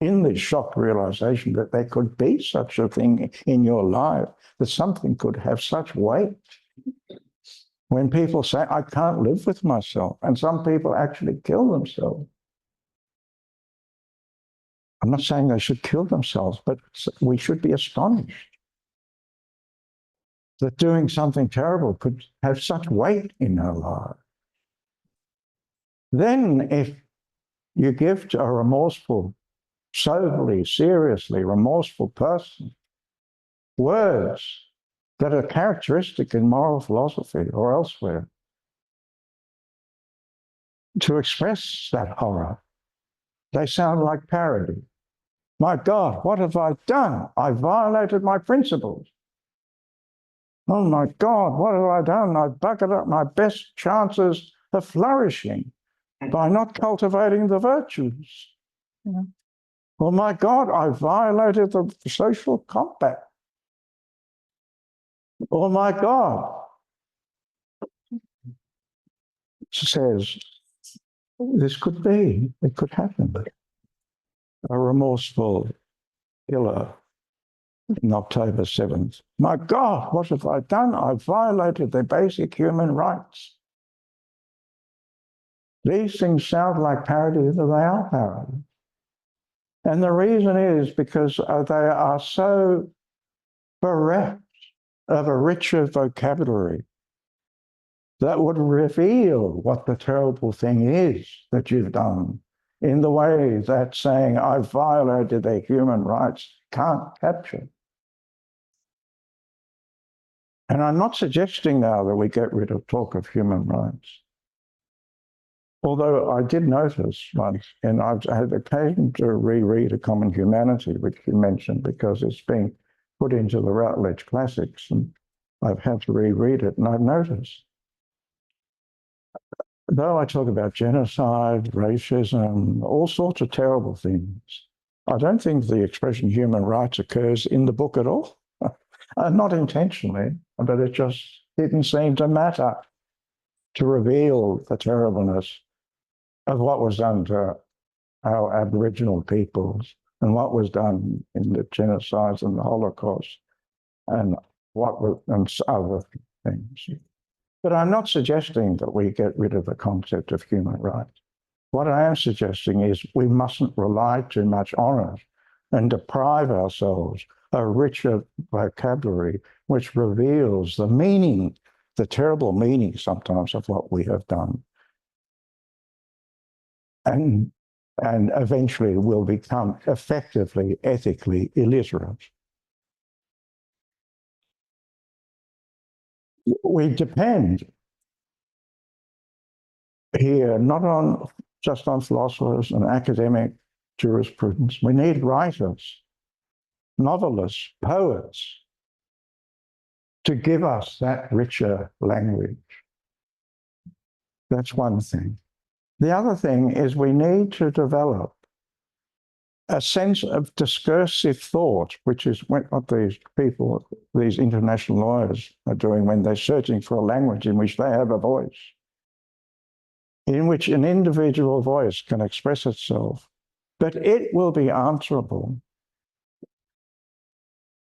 in the shocked realization that there could be such a thing in your life, that something could have such weight. When people say, I can't live with myself, and some people actually kill themselves. I'm not saying they should kill themselves, but we should be astonished that doing something terrible could have such weight in our lives. Then if you give to a remorseful, soberly, seriously remorseful person words that are characteristic in moral philosophy or elsewhere to express that horror, they sound like parody. My God, what have I done? I violated my principles. Oh my God, what have I done? I've bucketed up my best chances of flourishing by not cultivating the virtues. Oh my God, I violated the social compact. Oh my God, says, this could be, it could happen. A remorseful killer in October 7th. My God, what have I done? I've violated their basic human rights. These things sound like parodies, but they are parodies. And the reason is because they are so bereft of a richer vocabulary that would reveal what the terrible thing is that you've done in the way that saying, I've violated their human rights can't capture. And I'm not suggesting now that we get rid of talk of human rights. Although I did notice once, and I've had occasion to reread A Common Humanity, which you mentioned, because it's been put into the Routledge Classics, and I've had to reread it, and I've noticed, though I talk about genocide, racism, all sorts of terrible things, I don't think the expression human rights occurs in the book at all. Not intentionally, but it just didn't seem to matter to reveal the terribleness of what was done to our Aboriginal peoples and what was done in the genocides and the Holocaust and other things. But I'm not suggesting that we get rid of the concept of human rights. What I am suggesting is we mustn't rely too much on it and deprive ourselves of a richer vocabulary which reveals the meaning, the terrible meaning sometimes of what we have done. And eventually will become effectively, ethically illiterate. We depend here not just on philosophers and academic jurisprudence. We need writers, novelists, poets to give us that richer language. That's one thing. The other thing is we need to develop a sense of discursive thought, which is what these people, these international lawyers are doing when they're searching for a language in which they have a voice, in which an individual voice can express itself, but it will be answerable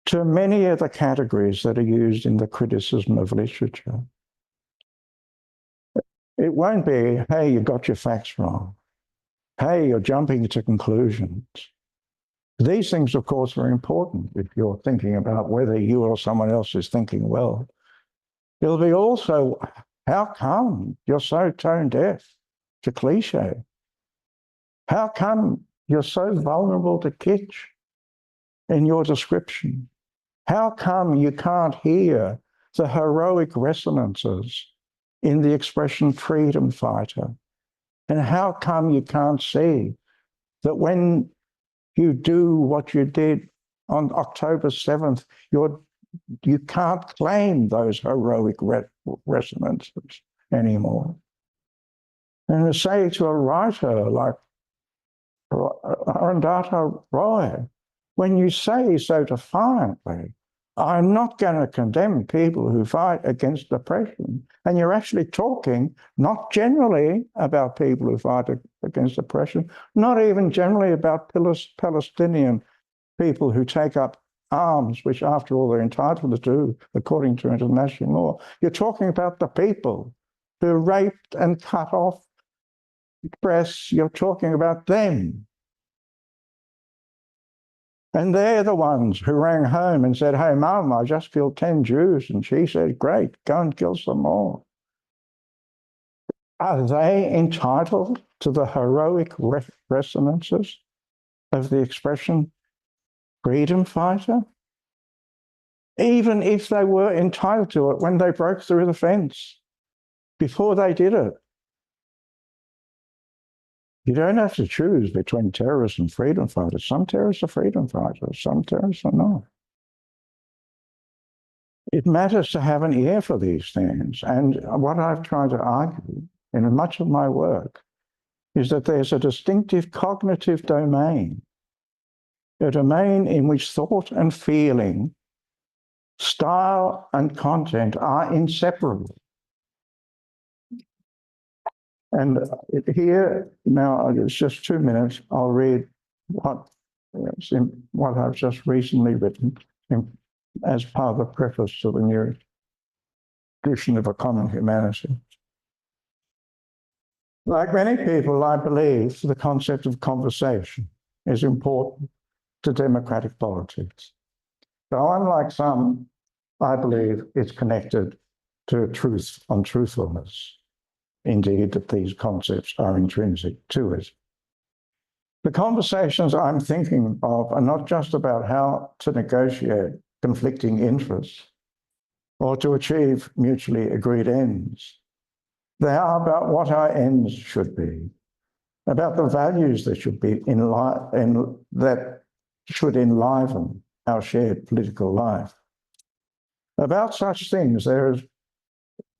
to many of the categories that are used in the criticism of literature. It won't be, hey, you got your facts wrong. Hey, you're jumping to conclusions. These things, of course, are important if you're thinking about whether you or someone else is thinking well. It'll be also, how come you're so tone deaf to cliche? How come you're so vulnerable to kitsch in your description? How come you can't hear the heroic resonances in the expression freedom fighter? And how come you can't see that when you do what you did on October 7th, you can't claim those heroic resonances anymore? And to say to a writer like Arundhati Roy, when you say so defiantly, I'm not going to condemn people who fight against oppression. And you're actually talking not generally about people who fight against oppression, not even generally about Palestinian people who take up arms, which after all they're entitled to do according to international law. You're talking about the people who raped and cut off press. You're talking about them. And they're the ones who rang home and said, hey, Mum, I just killed 10 Jews. And she said, great, go and kill some more. Are they entitled to the heroic resonances of the expression freedom fighter? Even if they were entitled to it when they broke through the fence, before they did it. You don't have to choose between terrorists and freedom fighters. Some terrorists are freedom fighters, some terrorists are not. It matters to have an ear for these things. And what I've tried to argue in much of my work is that there's a distinctive cognitive domain, a domain in which thought and feeling, style and content are inseparable. And here, now it's just 2 minutes, I'll read what I've just recently written as part of the preface to the new edition of A Common Humanity. Like many people, I believe the concept of conversation is important to democratic politics. So unlike some I believe it's connected to truth and truthfulness. Indeed, that these concepts are intrinsic to it. The conversations I'm thinking of are not just about how to negotiate conflicting interests or to achieve mutually agreed ends. They are about what our ends should be, about the values that should be that should enliven our shared political life. About such things, there is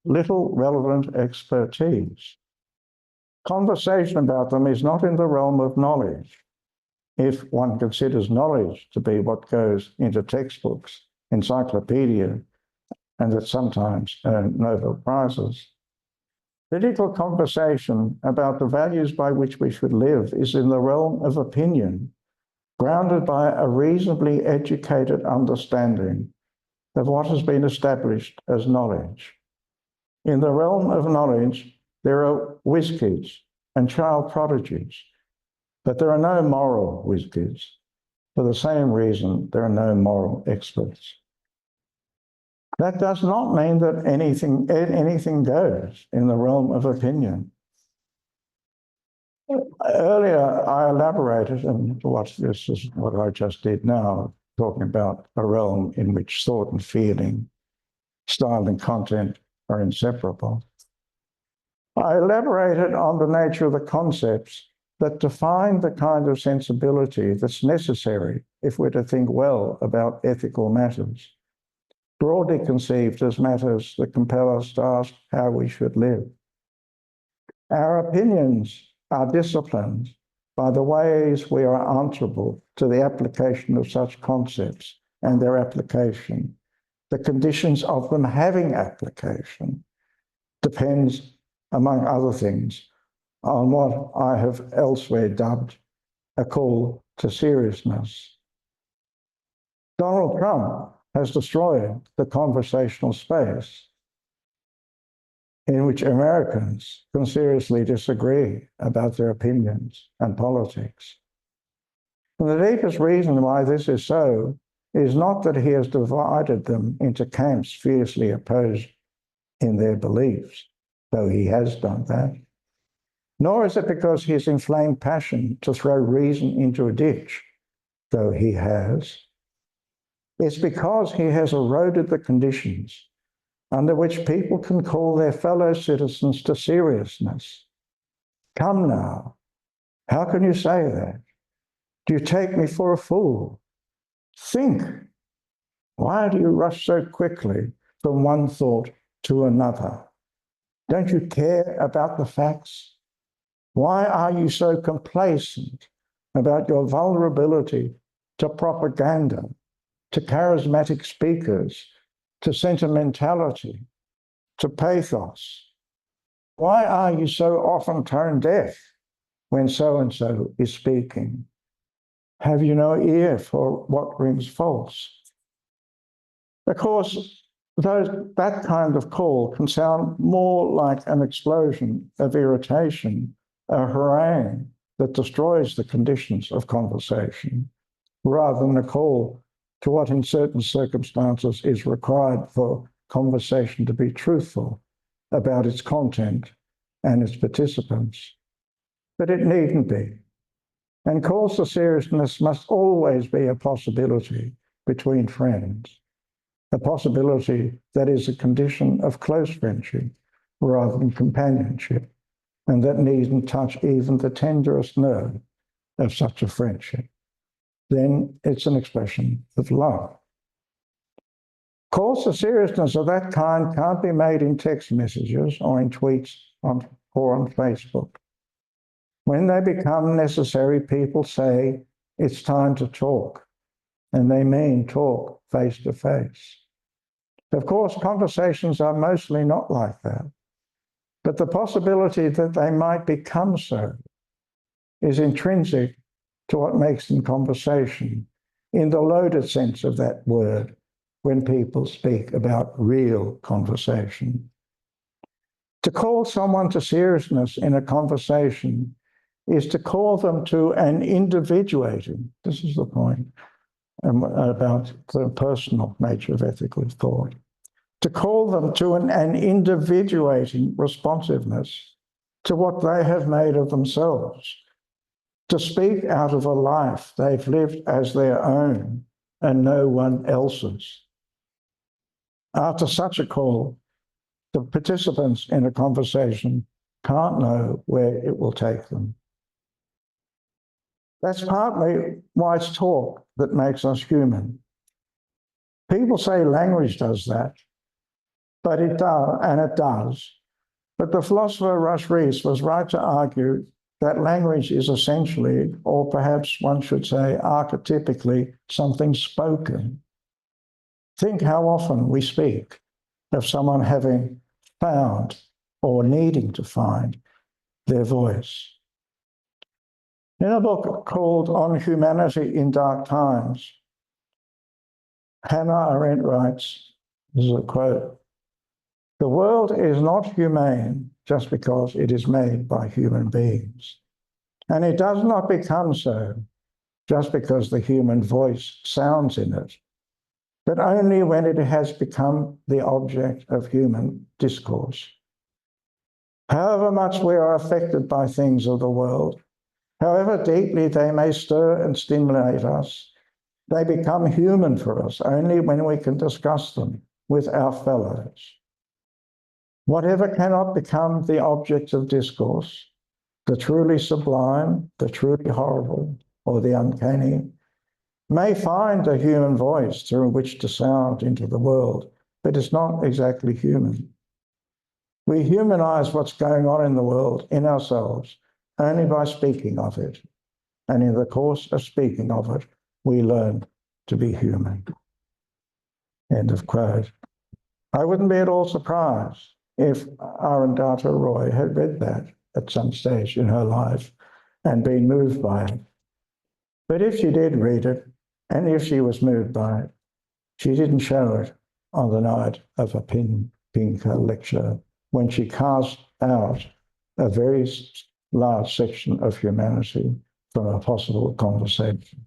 little relevant expertise. Conversation about them is not in the realm of knowledge, if one considers knowledge to be what goes into textbooks, encyclopedia, and that sometimes earn Nobel Prizes. Political conversation about the values by which we should live is in the realm of opinion, grounded by a reasonably educated understanding of what has been established as knowledge. In the realm of knowledge, there are whiz kids and child prodigies, but there are no moral whiz kids. For the same reason, there are no moral experts. That does not mean that anything goes in the realm of opinion. Earlier, I elaborated, and this is what I just did now, talking about a realm in which thought and feeling, style and content are inseparable. I elaborated on the nature of the concepts that define the kind of sensibility that's necessary if we're to think well about ethical matters, broadly conceived as matters that compel us to ask how we should live. Our opinions are disciplined by the ways we are answerable to the application of such concepts and their application. The conditions of them having application depends, among other things, on what I have elsewhere dubbed a call to seriousness. Donald Trump has destroyed the conversational space in which Americans can seriously disagree about their opinions and politics. And the deepest reason why this is so is not that he has divided them into camps fiercely opposed in their beliefs, though he has done that, nor is it because he has inflamed passion to throw reason into a ditch, though he has. It's because he has eroded the conditions under which people can call their fellow citizens to seriousness. Come now, how can you say that? Do you take me for a fool? Think. Why do you rush so quickly from one thought to another? Don't you care about the facts? Why are you so complacent about your vulnerability to propaganda, to charismatic speakers, to sentimentality, to pathos? Why are you so often tone deaf when so-and-so is speaking? Have you no ear for what rings false? Of course, that kind of call can sound more like an explosion of irritation, a harangue that destroys the conditions of conversation, rather than a call to what in certain circumstances is required for conversation to be truthful about its content and its participants. But it needn't be. And calls to seriousness must always be a possibility between friends, a possibility that is a condition of close friendship rather than companionship, and that needn't touch even the tenderest nerve of such a friendship. Then it's an expression of love. Calls to seriousness of that kind can't be made in text messages or in tweets or on Facebook. When they become necessary, people say it's time to talk, and they mean talk face to face. Of course, conversations are mostly not like that, but the possibility that they might become so is intrinsic to what makes them conversation, in the loaded sense of that word, when people speak about real conversation. To call someone to seriousness in a conversation is to call them to an individuating, this is the point, and about the personal nature of ethical thought, to call them to an individuating responsiveness to what they have made of themselves, to speak out of a life they've lived as their own and no one else's. After such a call, the participants in a conversation can't know where it will take them. That's partly why it's talk that makes us human. People say language does that, but it does, and it does. But the philosopher Rush Rees was right to argue that language is essentially, or perhaps one should say archetypically, something spoken. Think how often we speak of someone having found or needing to find their voice. In a book called On Humanity in Dark Times, Hannah Arendt writes, this is a quote, "The world is not humane just because it is made by human beings. And it does not become so just because the human voice sounds in it, but only when it has become the object of human discourse. However much we are affected by things of the world, however deeply they may stir and stimulate us, they become human for us only when we can discuss them with our fellows. Whatever cannot become the object of discourse, the truly sublime, the truly horrible, or the uncanny, may find a human voice through which to sound into the world, but it's not exactly human. We humanize what's going on in the world, in ourselves, only by speaking of it. And in the course of speaking of it, we learn to be human." End of quote. I wouldn't be at all surprised if Arundhati Roy had read that at some stage in her life and been moved by it. But if she did read it, and if she was moved by it, she didn't show it on the night of a pink lecture when she cast out a very large section of humanity from a possible conversation.